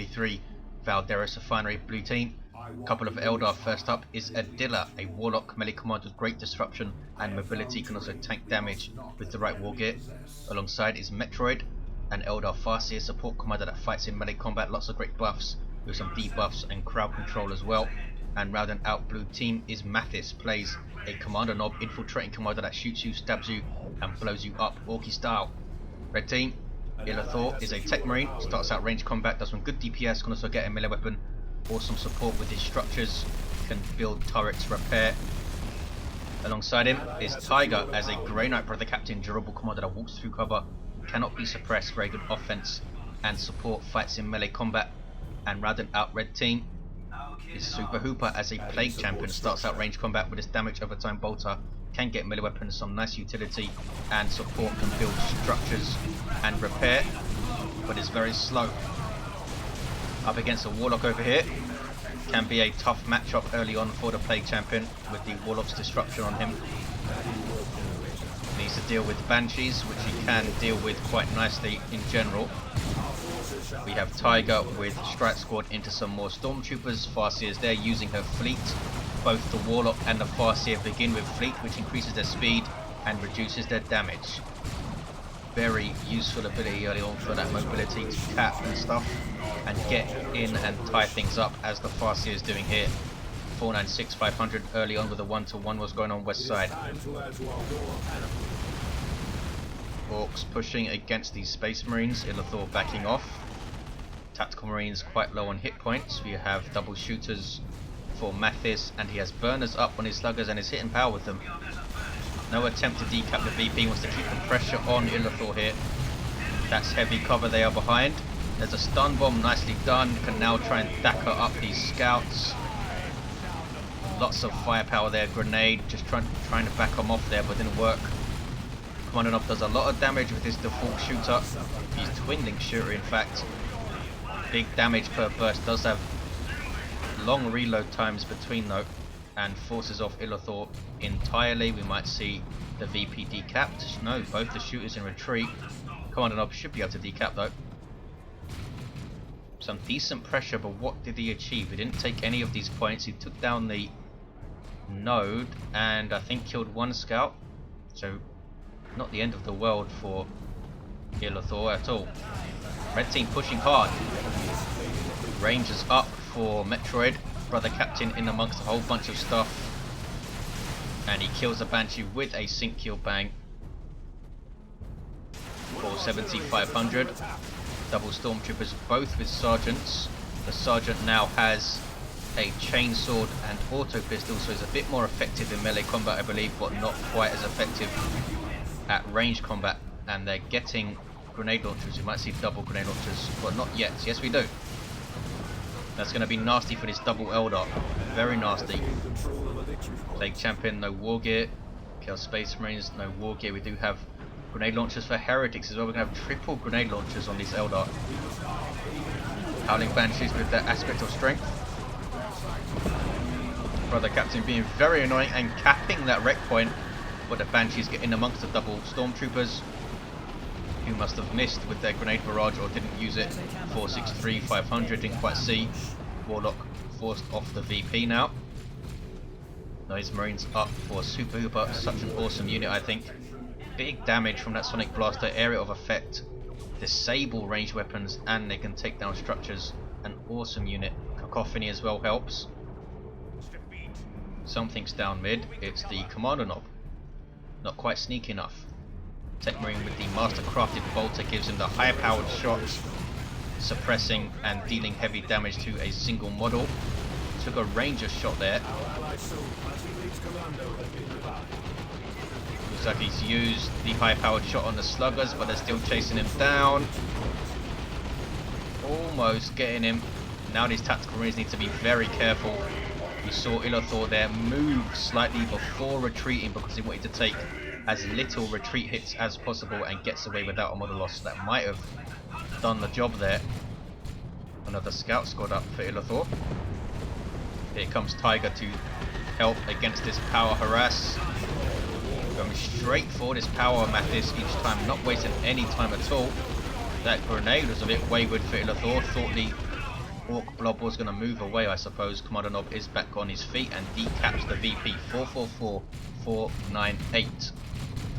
3v3 Valderus Refinery blue team. Couple of Eldar. First up is Adila, a Warlock melee commander with great disruption and mobility, can also tank damage with the right war gear. Alongside is Metroidd, an Eldar Farseer support commander that fights in melee combat, lots of great buffs with some debuffs and crowd control as well. And rounding out blue team is Mathis, plays a Kommando knob infiltrating commander that shoots you, stabs you and blows you up Orky style. Red team, Illethor is a Techmarine, starts out range combat, does some good DPS, can also get a melee weapon, awesome support with his structures, can build turrets, repair. Alongside him is Tyger as a Grey Knight brother captain, durable commander that walks through cover, cannot be suppressed, very good offense and support, fights in melee combat. And rounding out red team is SuperHooper as a plague champion, starts out range combat with his damage over time bolter, can get melee weapons, some nice utility and support, can build structures and repair, but is very slow. Up against a Warlock over here, can be a tough matchup early on for the plague champion with the Warlock's disruption on him. Needs to deal with Banshees, which he can deal with quite nicely in general. We have Tyger with Strike Squad into some more Stormtroopers. Farseer is there using her fleet. Both the Warlock and the Farseer begin with fleet, which increases their speed and reduces their damage. Very useful ability early on for that mobility to cap and stuff and get in and tie things up, as the Farseer is doing here. 496 500 early on with a 1-to-1 was going on west side. Orks pushing against these Space Marines, Illethor backing off. Tactical Marines quite low on hit points. We have double shooters for Mathis, and he has burners up on his sluggers and is hitting power with them. No attempt to decap the VP, wants to keep the pressure on Illethor here. That's heavy cover they are behind. There's a stun bomb, nicely done. Can now try and dagger up these scouts. Lots of firepower there. Grenade, just trying to back them off there, but didn't work. Kommando knob does a lot of damage with his default shooter. He's twin-link shooter in fact. Big damage per burst, does have long reload times between though, and forces off Illethor entirely. We might see the VP decapped. No, both the shooters in retreat. Kommando knob should be able to decap though. Some decent pressure, but what did he achieve? He didn't take any of these points. He took down the node and I think killed one scout. So not the end of the world for Illethor at all. Red team pushing hard. Rangers up for Metroidd, brother captain in amongst a whole bunch of stuff, and he kills a Banshee with a sync kill bang. 470 500. Double Stormtroopers, both with sergeants. The sergeant now has a chainsword and auto pistol, so he's a bit more effective in melee combat I believe, but not quite as effective at range combat. And they're getting grenade launchers. You might see double grenade launchers, but not yet. Yes we do. That's going to be nasty for this double Eldar. Very nasty. Plague champion, no war gear. Kill Space Marines, no war gear. We do have grenade launchers for heretics as well. We're going to have triple grenade launchers on these Eldar. Howling Banshees with that aspect of strength. Brother captain being very annoying and capping that wreck point, but the Banshees get in amongst the double Stormtroopers, who must have missed with their grenade barrage or didn't use it. 463 500, didn't quite see. Warlock forced off the VP now. Those Marines up for SuperHooper, such an awesome unit I think. Big damage from that Sonic Blaster, area of effect, disable ranged weapons, and they can take down structures. An awesome unit. Cacophony as well helps. Something's down mid, it's the Kommando knob. Not quite sneaky enough. Techmarine with the master crafted bolter gives him the high powered shots, suppressing and dealing heavy damage to a single model. Took a ranger shot there. Looks like he's used the high powered shot on the sluggers, but they're still chasing him down. Almost getting him. Now these tactical marines need to be very careful. We saw Illethor there move slightly before retreating because he wanted to take as little retreat hits as possible and gets away without a model loss. That might have done the job there. Another scout squad up for Illethor. Here comes Tyger to help against this power harass. Going straight for this power Mathis each time, not wasting any time at all. That grenade was a bit wayward for Illethor. Thought the Ork Blob was going to move away, I suppose. Commander Nob is back on his feet and decaps the VP. 444-498.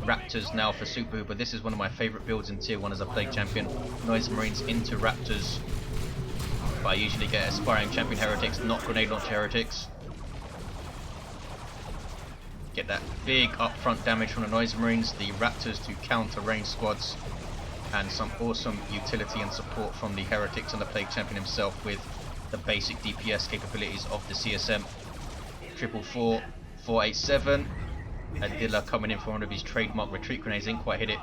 Raptors now for SuperHooper. This is one of my favourite builds in Tier 1 as a Plague Champion. Noise Marines into Raptors. But I usually get Aspiring Champion Heretics, not Grenade Launch Heretics. Get that big upfront damage from the Noise Marines, the Raptors to counter range squads, and some awesome utility and support from the Heretics and the Plague Champion himself with the basic DPS capabilities of the CSM. 444-487. Adila coming in for one of his trademark retreat grenades, didn't quite hit it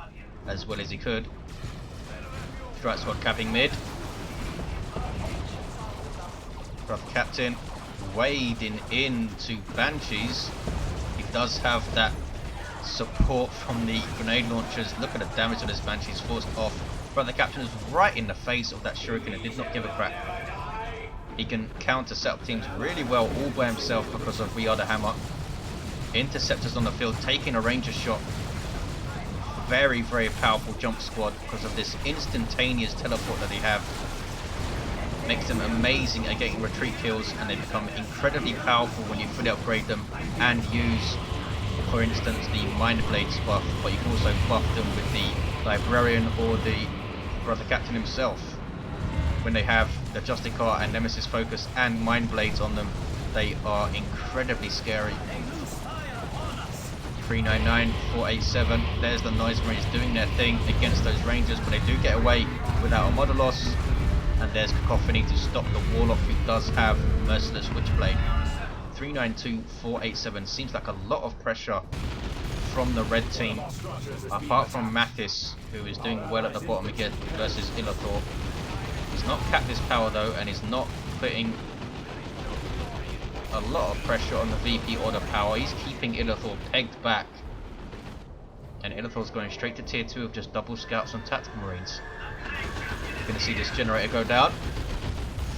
as well as he could. Strike squad capping mid. Brother Captain wading into Banshees. He does have that support from the grenade launchers. Look at the damage on this Banshees forced off. Brother Captain is right in the face of that Shuriken and did not give a crap. He can counter setup teams really well all by himself because of We Are the Hammer. Interceptors on the field taking a ranger shot. Very, very powerful jump squad because of this instantaneous teleport that they have. Makes them amazing at getting retreat kills, and they become incredibly powerful when you fully upgrade them and use, for instance, the Mind Blades buff, but you can also buff them with the Librarian or the Brother Captain himself. When they have the Justicar and Nemesis Focus and Mind Blades on them, they are incredibly scary. 399-487. There's the Noise Marines doing their thing against those Rangers, but they do get away without a model loss. And there's Cacophony to stop the Warlock, who does have Merciless Witchblade. 392-487. Seems like a lot of pressure from the red team, apart from Mathis, who is doing well at the bottom again versus Illethor. He's not capped his power though, and he's not putting a lot of pressure on the VP or the power. He's keeping Illethor pegged back, and Illethor's going straight to tier 2 of just double scouts and tactical marines. You're going to see this generator go down.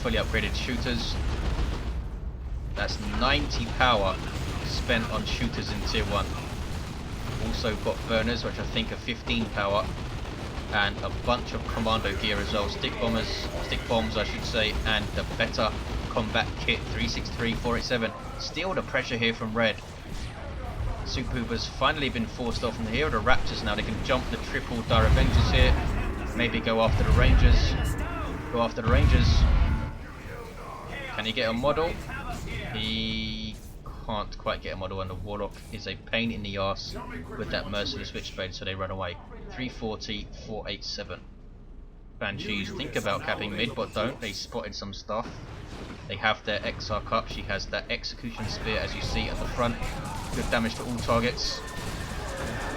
Fully upgraded shooters. That's 90 power spent on shooters in tier 1. Also got burners, which I think are 15 power, and a bunch of commando gear as well. Stick bombs I should say, and the better combat kit. 363-487. Still the pressure here from red. SuperHooper's finally been forced off, and here are the Raptors now. They can jump the triple Dire Avengers here. Maybe go after the Rangers. Go after the Rangers. Can he get a model? He can't quite get a model, and the Warlock is a pain in the arse with that Merciless Witchblade, so they run away. 340-487. Banshees think about capping mid, but don't. They spotted some stuff. They have their XR Cup. She has that Execution Spear, as you see at the front. Good damage to all targets.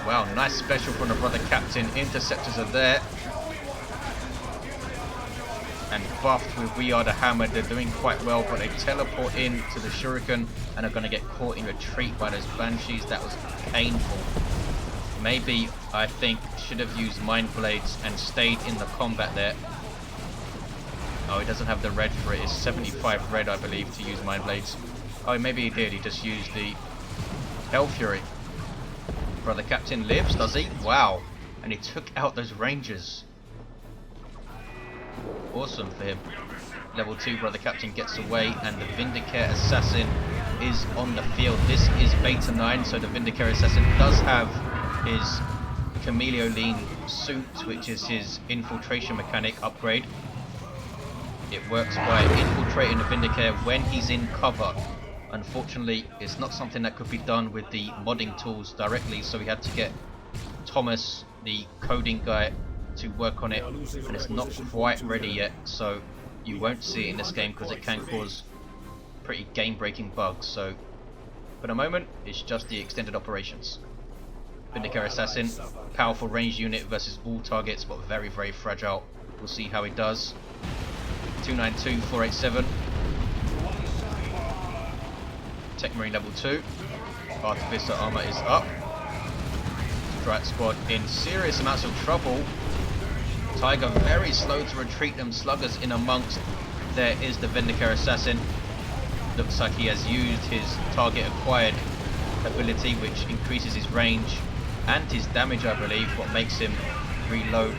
Wow, nice special from the Brother Captain. Interceptors are there. And buffed with We Are the Hammer. They're doing quite well, but they teleport in to the Shuriken and are going to get caught in retreat by those Banshees. That was painful. Maybe, I think, should have used Mind Blades and stayed in the combat there. Oh, he doesn't have the red for it. It's 75 red, I believe, to use Mind Blades. Oh, maybe he did. He just used the Hell Fury. Brother Captain lives, does he? Wow. And he took out those Rangers. Awesome for him. Level 2 Brother Captain gets away, and the Vindicare Assassin is on the field. This is Beta 9, so the Vindicare Assassin does have his Chameleoline suit, which is his infiltration mechanic upgrade. It works by infiltrating the Vindicare when he's in cover. Unfortunately, it's not something that could be done with the modding tools directly, so we had to get Thomas, the coding guy, to work on it, and it's not quite ready yet, so you won't see it in this game because it can cause pretty game-breaking bugs. So for the moment, it's just the extended operations. Vindicare Assassin, powerful range unit versus all targets, but very, very fragile. We'll see how he does. 292-487. Techmarine level 2. Artificer armor is up. Strike squad in serious amounts of trouble. Tyger very slow to retreat them sluggers in amongst. There is the Vindicare Assassin. Looks like he has used his target acquired ability, which increases his range and his damage, I believe, what makes him reload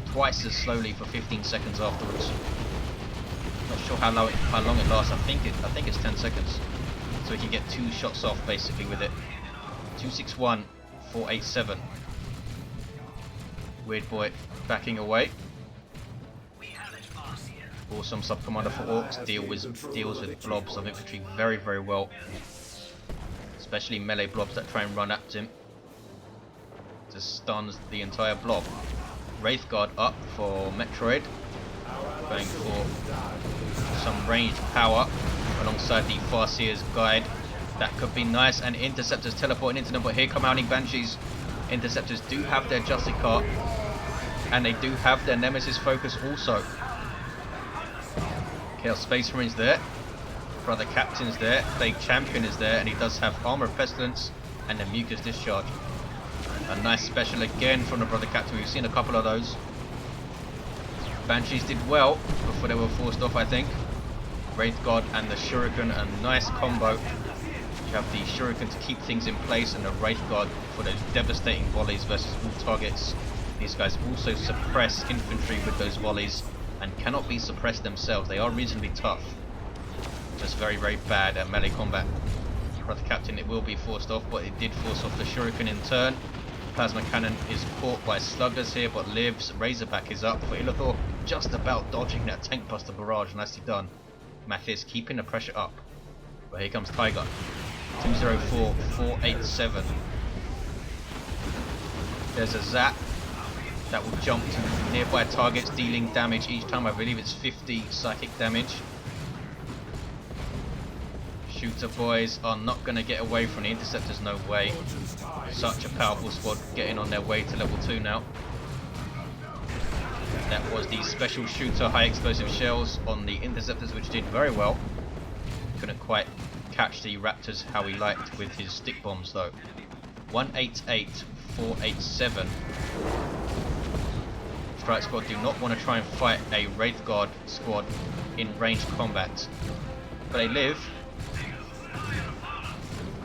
twice as slowly for 15 seconds afterwards. Not sure how long it lasts. I think it's 10 seconds. So we can get 2 shots off basically with it. 261, 487. Weird boy backing away. Awesome sub commander for Orks. Deals with blobs of infantry very, very well. Especially melee blobs that try and run at him. Just stuns the entire blob. Wraithguard up for Metroidd. Going for some ranged power alongside the Farseer's guide. That could be nice, and Interceptors teleporting into them, but here come Howling Banshees. Interceptors do have their Justicar, and they do have their Nemesis focus also. Chaos Space Marine's there. Brother Captain's there. Plague Champion is there, and he does have Armor of Pestilence and the Mucus Discharge. A nice special again from the Brother Captain. We've seen a couple of those. Banshees did well before they were forced off, I think. Wraithguard and the Shuriken, a nice combo. You have the Shuriken to keep things in place, and the Wraithguard for those devastating volleys versus all targets. These guys also suppress infantry with those volleys and cannot be suppressed themselves. They are reasonably tough. Just very, very bad at melee combat. Brother Captain, it will be forced off, but it did force off the Shuriken in turn. Plasma Cannon is caught by Sluggers here, but lives. Razorback is up for Illethor, just about dodging that Tank Buster barrage. Nicely done. Mathis keeping the pressure up. But here comes Tyger. 204, 487. There's a zap that will jump to nearby targets, dealing damage each time. I believe it's 50 psychic damage. Shooter boys are not going to get away from the Interceptors, no way. Such a powerful squad getting on their way to level 2 now. That was the special shooter high explosive shells on the Interceptors, which did very well. Couldn't quite catch the Raptors how he liked with his stick bombs though. 188, 487. Strike Squad do not want to try and fight a Wraithguard squad in ranged combat, but they live.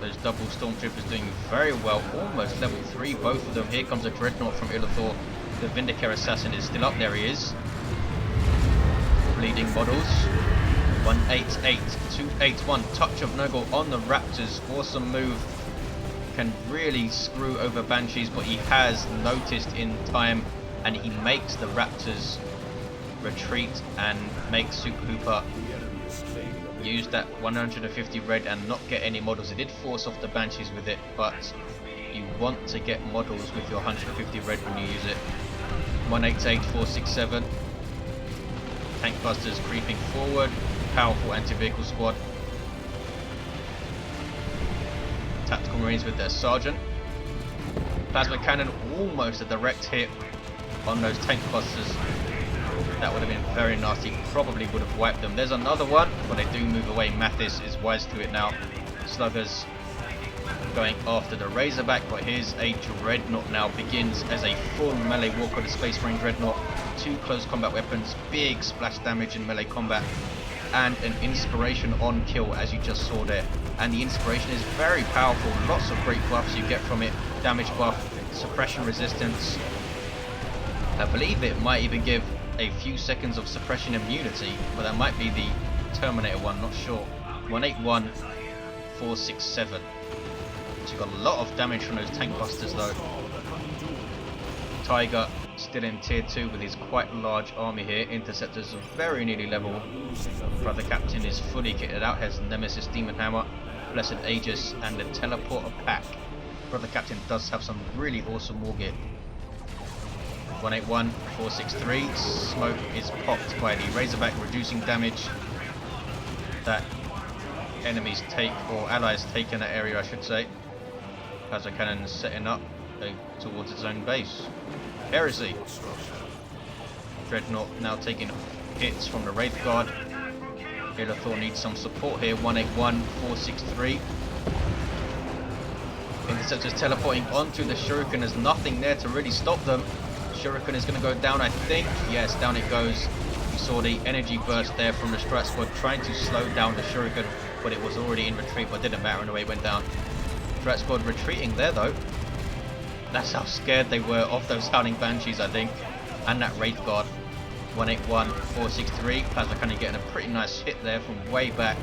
Those double Stormtroopers doing very well, almost level 3, both of them. Here comes a Dreadnought from Illethor. The Vindicare Assassin is still up, there he is. Bleeding models. 188, 281, Touch of Nurgle on the Raptors. Awesome move. Can really screw over Banshees, but he has noticed in time, and he makes the Raptors retreat and makes SuperHooper use that 150 red and not get any models. It did force off the Banshees with it, but you want to get models with your 150 red when you use it. 188, 467. Tank Busters creeping forward. Powerful anti-vehicle squad. Tactical Marines with their Sergeant. Plasma Cannon, almost a direct hit on those Tank Busters. That would have been very nasty, probably would have wiped them. There's another one, but they do move away. Mathis is wise to it now. Sluggers going after the Razorback, but here's a Dreadnought now. Begins as a full melee walker, the Space Marine Dreadnought. 2 close combat weapons, big splash damage in melee combat, and an Inspiration on kill, as you just saw there. And the Inspiration is very powerful, lots of great buffs you get from it. Damage buff, suppression resistance. I believe it might even give a few seconds of suppression immunity, but that might be the Terminator one, not sure. 181, 467. So got a lot of damage from those Tank Busters though. Tyger still in tier 2 with his quite large army here. Interceptors are very nearly level. Brother Captain is fully kitted out, has Nemesis Demon Hammer, Blessed Aegis, and the Teleporter Pack. Brother Captain does have some really awesome war gear. 181, 463. Smoke is popped by the Razorback, reducing damage that enemies take, or allies take in that area, I should say. Plasma Cannon setting up towards its own base. Heresy. Dreadnought now taking hits from the Wraithguard. Illethor needs some support here. 181, 463. Interceptors teleporting onto the Shuriken. There's nothing there to really stop them. Shuriken is going to go down, I think. Yes, down it goes. You saw the energy burst there from the Strat Squad trying to slow down the Shuriken, but it was already in retreat, but didn't matter in the way it went down. Strat Squad retreating there though. That's how scared they were of those Howling Banshees, I think, and that Wraithguard. 181, 463. Plasma Cannon getting a pretty nice hit there from way back.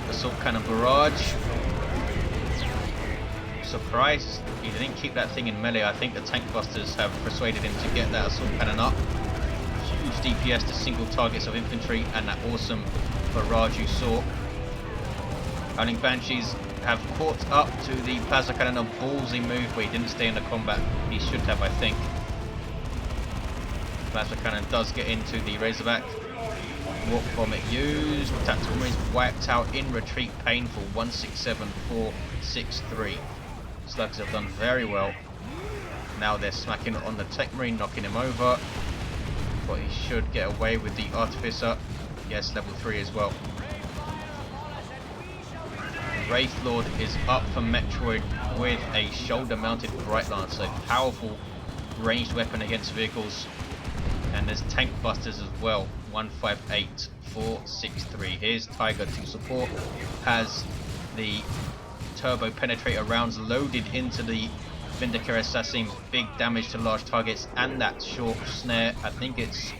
Assault Cannon barrage. Surprised he didn't keep that thing in melee. I think the tank busters have persuaded him to get that assault cannon up. Huge DPS to single targets of infantry and that awesome barrage you saw. Howling Banshees have caught up to the plasma cannon, a ballsy move where he didn't stay in the combat. He should have, I think. Plasma cannon does get into the Razorback. Warp Vomit used. Tactical Marines wiped out in retreat. Painful. 167, 463. Slugs have done very well. Now they're smacking on the Techmarine, knocking him over. But he should get away with the Artificer. Yes, level 3 as well. Wraith Lord is up for Metroidd with a shoulder mounted Bright Lance, a powerful ranged weapon against vehicles. And there's tank busters as well. 158, 463. Here's Tyger to support. Has the turbo penetrator rounds loaded into the Vindicator Assassin. Big damage to large targets and that short snare. I think it's,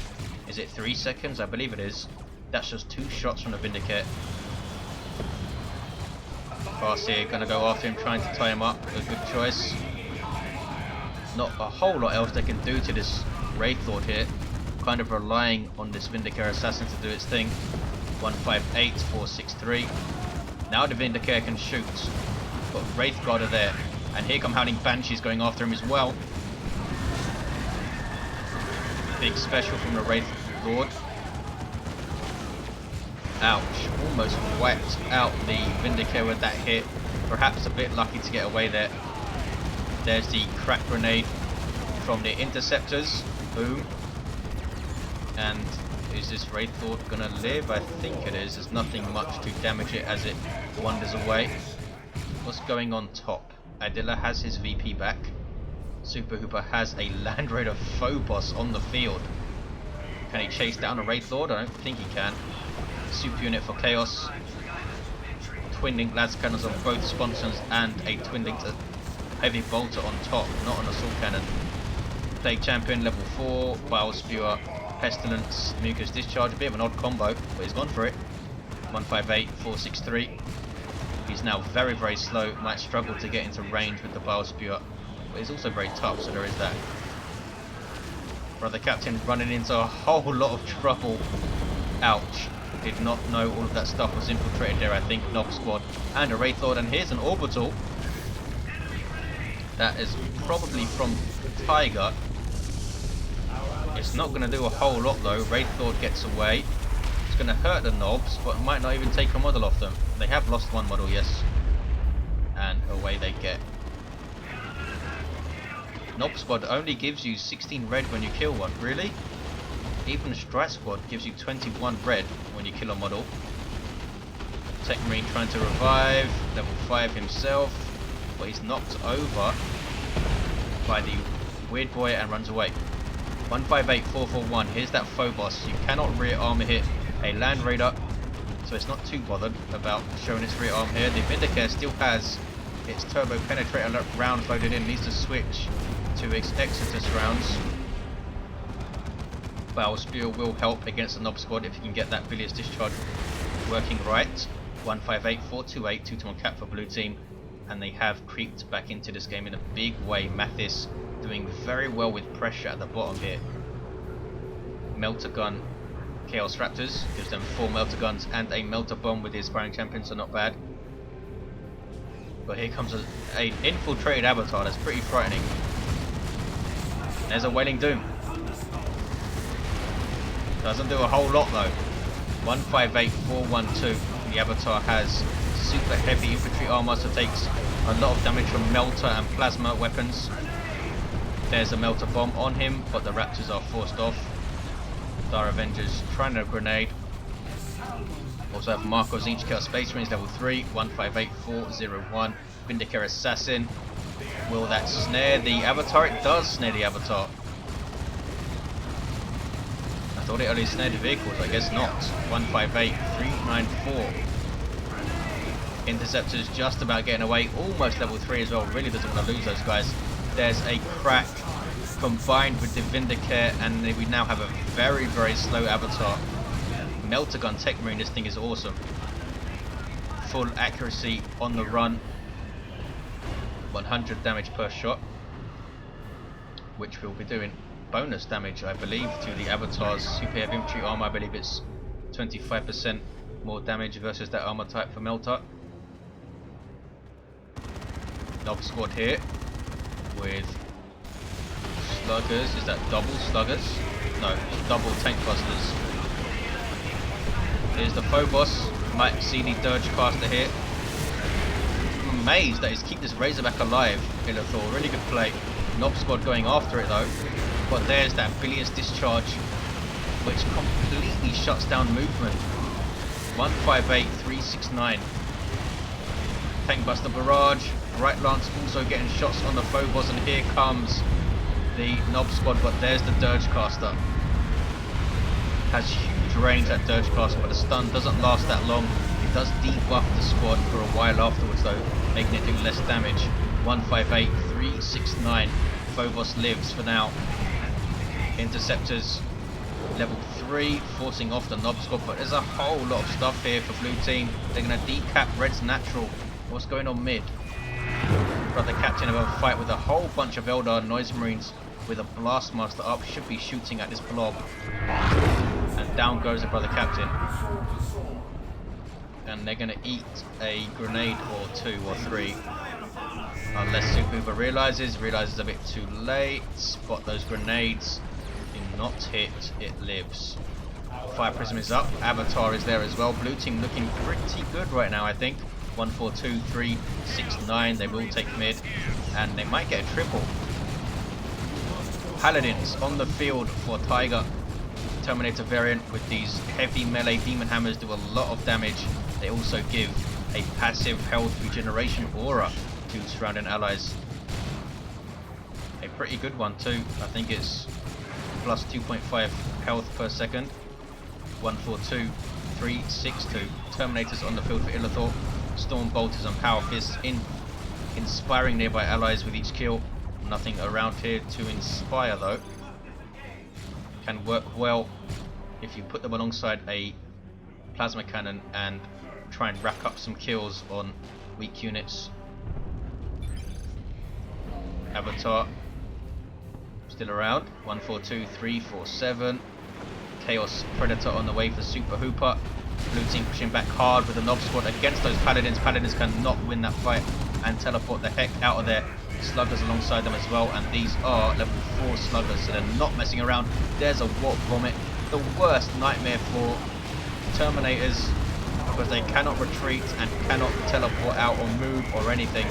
is it 3 seconds? I believe it is. That's just 2 shots from the Vindicator. Farseer gonna go after him, trying to tie him up. A good choice. Not a whole lot else they can do to this Wraith Lord here. Kind of relying on this Vindicator Assassin to do its thing. 158, 463. Now the Vindicator can shoot. But Wraith Guard are there. And here come Howling Banshees going after him as well. Big special from the Wraith Lord. Ouch. Almost wiped out the Vindicator with that hit. Perhaps a bit lucky to get away there. There's the crack grenade from the interceptors. Boom. And is this Wraith Lord gonna live? I think it is. There's nothing much to damage it as it wanders away. What's going on top? Adila has his VP back. SuperHooper has a Land Raider Phobos on the field. Can he chase down a Wraith Lord? I don't think he can. Super unit for Chaos. Twin link las cannons on both sponsons and a twin linked heavy bolter on top, not an assault cannon. Plague Champion level 4, Bile Spewer, Pestilence, Mucus Discharge. A bit of an odd combo, but he's gone for it. 158, 463. He's now very, very slow. Might struggle to get into range with the Bile Spewer, but he's also very tough, so there is that. Brother Captain running into a whole lot of trouble. Ouch. Did not know all of that stuff was infiltrated there, I think. Knob Squad and a Wraith Lord, and here's an Orbital. That is probably from Tyger. It's not going to do a whole lot though. Wraith Lord gets away. It's going to hurt the Knobs, but might not even take a model off them. They have lost one model, yes. And away they get. Knob Squad only gives you 16 red when you kill one. Really? Even Strike Squad gives you 21 red when you kill a model. Techmarine trying to revive. Level 5 himself. But he's knocked over by the Weird Boy and runs away. 158, 441. Here's that Phobos. You cannot rear armor hit a Land Raider, so it's not too bothered about showing its rear arm here. The Vindicator still has its turbo penetrator rounds loaded in. Needs to switch to its Exodus rounds. Bile Spear will help against the Knob Squad if you can get that Bilious Discharge working right. 158, 428, 2-to-1 cap for blue team, and they have creeped back into this game in a big way. Mathis doing very well with pressure at the bottom here. Melter Gun, Chaos Raptors gives them 4 Melter Guns and a Melter Bomb with the Aspiring Champion, so not bad. But here comes an infiltrated Avatar. That's pretty frightening. There's a Wailing Doom. Doesn't do a whole lot though. 158, 412. The Avatar has super heavy infantry armor, so takes a lot of damage from Melter and Plasma weapons. There's a Melter Bomb on him, but the Raptors are forced off. Star Avengers trying to grenade. Also have Marcos each kill Space Marines level 3. 158, 401. Vindicator Assassin. Will that snare the Avatar? It does snare the Avatar. I thought it only snared the vehicles, I guess not. 158, 394. Interceptors just about getting away. Almost level 3 as well. Really doesn't want to lose those guys. There's a crack combined with the Vindicare, and we now have a very, very slow avatar. Melter gun Techmarine, this thing is awesome. Full accuracy on the run. 100 damage per shot, which will be doing bonus damage, I believe, to the avatar's super heavy infantry armor. I believe it's 25% more damage versus that armor type for Melter. Nob squad here with sluggers. Is that double sluggers? No, it's double tank busters. Here's the Phobos. Might see the Dirge caster here. I'm amazed that he's keep this Razorback alive. Illethor, really good play. Nob squad going after it though. But there's that bilious discharge, which completely shuts down movement. 158, 369. Tank buster barrage. Right Lance also getting shots on the Phobos, and here comes the Nob squad. But there's the Dirge caster. Has huge range, that Dirge caster, but the stun doesn't last that long. It does debuff the squad for a while afterwards though, making it do less damage. 158, 369. Phobos lives for now. Interceptors level 3, forcing off the Nob squad, but there's a whole lot of stuff here for blue team. They're going to decap Red's natural. What's going on mid? Brother Captain of a fight with a whole bunch of Eldar Noise Marines with a Blastmaster up, should be shooting at this blob. And down goes the Brother Captain. And they're going to eat a grenade or 2 or 3. Unless SuperHooper realizes a bit too late. Spot those grenades. Do not hit, it lives. Fire Prism is up, Avatar is there as well. Blue team looking pretty good right now, I think. 1, 4, 2, 3, 6, 9. They will take mid, and they might get a triple. Paladins on the field for Tyger. Terminator variant with these heavy melee demon hammers do a lot of damage. They also give a passive health regeneration aura to surrounding allies. A pretty good one too. I think it's plus 2.5 health per second. 1, 4, 2, 3, 6, 2. Terminators on the field for Illethor. Storm bolters and power fists inspiring nearby allies with each kill. Nothing around here to inspire though. Can work well if you put them alongside a plasma cannon and try and rack up some kills on weak units. Avatar still around. 1, 4, 2, 3, 4, 7. Chaos Predator on the way for SuperHooper. Blue team pushing back hard with the Nob squad against those Paladins. Paladins cannot win that fight and teleport the heck out of there. Sluggers alongside them as well, and these are level 4 sluggers, so they're not messing around. There's a Warp Vomit, the worst nightmare for Terminators, because they cannot retreat and cannot teleport out or move or anything.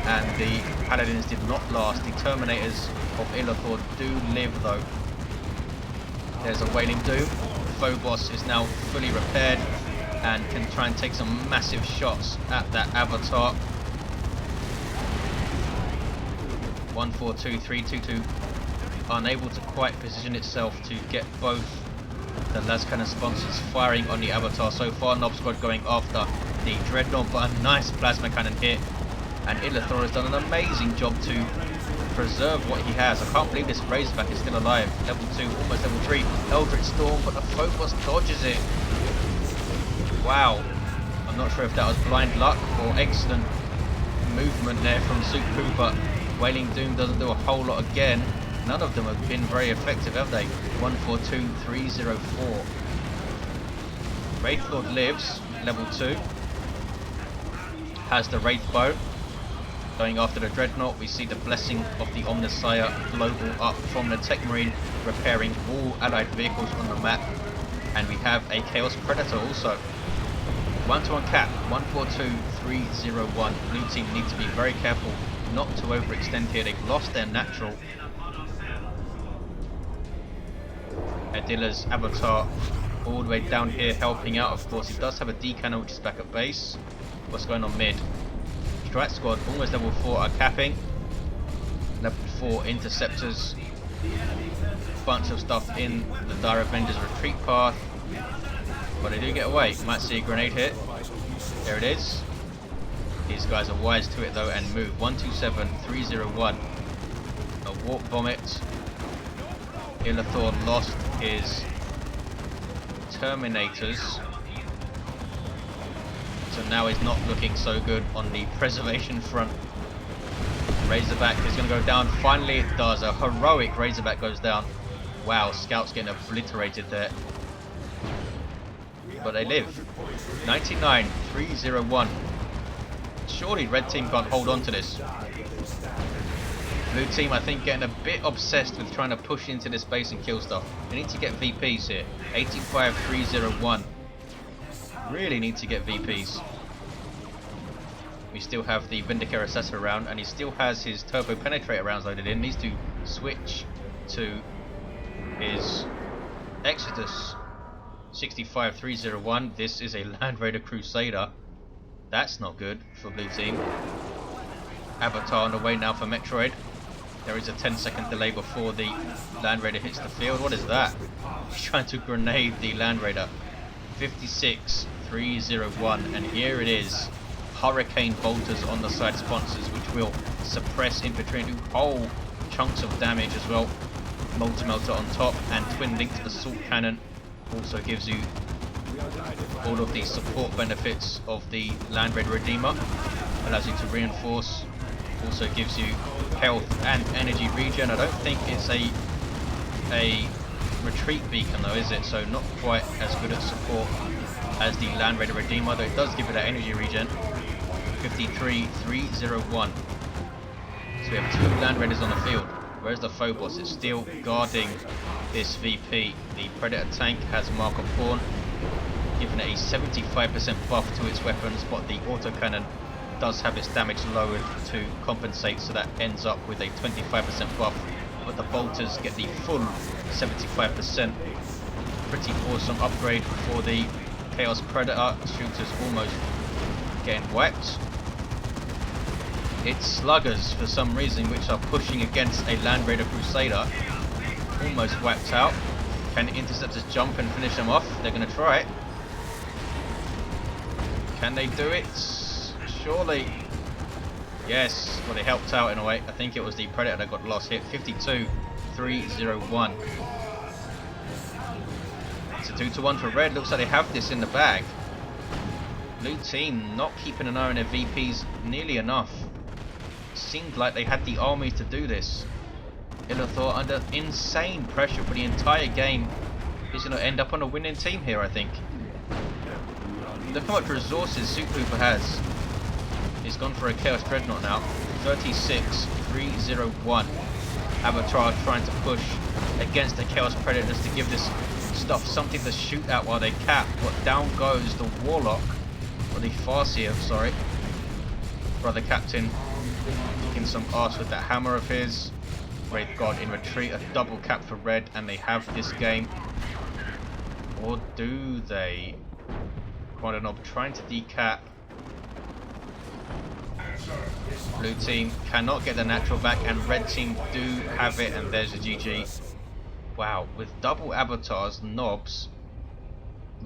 And the Paladins did not last. The Terminators of Illethor do live though. There's a Wailing Doom. Phobos is now fully repaired and can try and take some massive shots at that Avatar. 1, 4, 2, 3, 2, 2. Unable to quite position itself to get both the las cannon sponsors firing on the Avatar so far. Nob squad going after the Dreadnought, but a nice plasma cannon hit. And Illethor has done an amazing job to preserve what he has. I can't believe this Razorback is still alive. Level 2, almost level 3. Eldritch Storm, but the Phobos dodges it. Wow. I'm not sure if that was blind luck or excellent movement there from SuperHooper. Wailing Doom doesn't do a whole lot again. None of them have been very effective, have they? 1, 4, 2, 3, 0, 4. Wraithlord lives, level 2. Has the Wraith Bow. Going after the Dreadnought, we see the blessing of the Omnissiah global up from the Techmarine, repairing all allied vehicles on the map. And we have a Chaos Predator also. 1-to-1 cap, 1, 4, 2, 3, 0, 1. Blue team need to be very careful not to overextend here. They've lost their natural. Adila's Avatar all the way down here helping out, of course. He does have a D-cannon which is back at base. What's going on mid? Strike squad almost level 4 are capping. Level 4 interceptors. Bunch of stuff in the Dire Avenger's retreat path. But they do get away. Might see a grenade hit. There it is. These guys are wise to it though and move. 127, 301. A Warp Vomit Illethor lost his Terminators, so now he's not looking so good on the preservation front. Razorback is going to go down. Finally it does. A heroic Razorback goes down. Wow, Scout's getting obliterated there. But they live. 99, 301. Surely red team can't hold on to this. Blue team, I think, getting a bit obsessed with trying to push into this base and kill stuff. They need to get VPs here. 85, 301. Really need to get VPs. We still have the Vindicator Assessor around, and he still has his Turbo Penetrator rounds loaded in. Needs to switch to his Exodus. 65, 301. This is a Land Raider Crusader. That's not good for blue team. Avatar on the way now for Metroidd. There is a 10-second delay before the Land Raider hits the field. What is that? He's trying to grenade the Land Raider. 56, 301. And here it is. Hurricane bolters on the side sponsors, which will suppress infantry and do whole chunks of damage as well. Multi-melter on top, and twin linked assault cannon also gives you all of the support benefits of the Land Raider Redeemer. Allows you to reinforce, also gives you health and energy regen. I don't think it's a retreat beacon though, is it? So not quite as good at support as the Land Raider Redeemer, though it does give it that energy regen. 53, 301. So we have 2 Land Raiders on the field. Where's the Phobos? It's still guarding this VP. The Predator tank has Mark of Pawn, giving it a 75% buff to its weapons, but the autocannon does have its damage lowered to compensate, so that ends up with a 25% buff. But the bolters get the full 75%. Pretty awesome upgrade for the Chaos Predator. Shooters almost getting wiped. It's sluggers for some reason which are pushing against a Land Raider Crusader. Almost wiped out. Can the interceptors jump and finish them off? They're going to try it. Can they do it? Surely. Yes. Well, they helped out in a way. I think it was the Predator that got the last hit. 52, 301. It's a 2-1 for red. Looks like they have this in the bag. Blue team not keeping an eye on their VPs nearly enough. Seemed like they had the army to do this. Illethor under insane pressure for the entire game. He's going to end up on a winning team here, I think. Look how much resources SuperHooper has. He's gone for a Chaos Dreadnought now. 36, 301. Avatar trying to push against the Chaos Predator just to give this stuff something to shoot at while they cap. But down goes the Warlock. Or the Farseer, sorry. Brother Captain kicking some arse with that hammer of his. Wraith God in retreat, a double cap for red, and they have this game. Or do they? Kommando trying to decap. Blue team cannot get the natural back, and red team do have it, and there's a GG. Wow, with double avatars, knobs,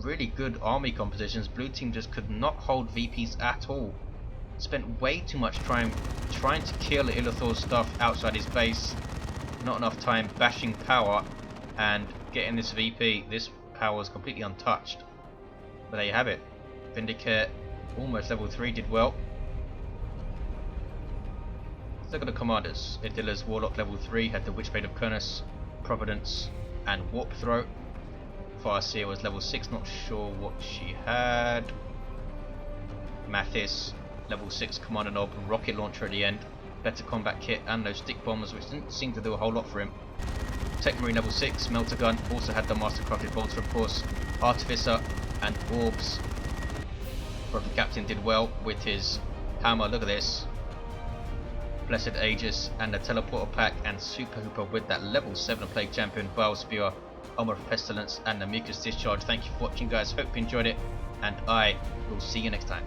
really good army compositions, blue team just could not hold VPs at all. Spent way too much time trying to kill Illethor's stuff outside his base. Not enough time bashing power and getting this VP. This power was completely untouched. But there you have it. Vindicate, almost level 3, did well. Let's look at the commanders. Adila's Warlock level 3 had the Witchblade of Kurnus, Providence, and Warp Throat. Farseer was level 6, not sure what she had. Mathis, level 6 Commander Knob, rocket launcher at the end. Better combat kit and those stick bombers, which didn't seem to do a whole lot for him. Techmarine level 6, melter gun, also had the mastercrafted bolter of course. Artificer and orbs. Brother Captain did well with his hammer, look at this. Blessed Aegis and the teleporter pack, and SuperHooper with that level 7 Plague Champion, Bile Spear, Armor of Pestilence and the Mucus Discharge. Thank you for watching guys, hope you enjoyed it, and I will see you next time.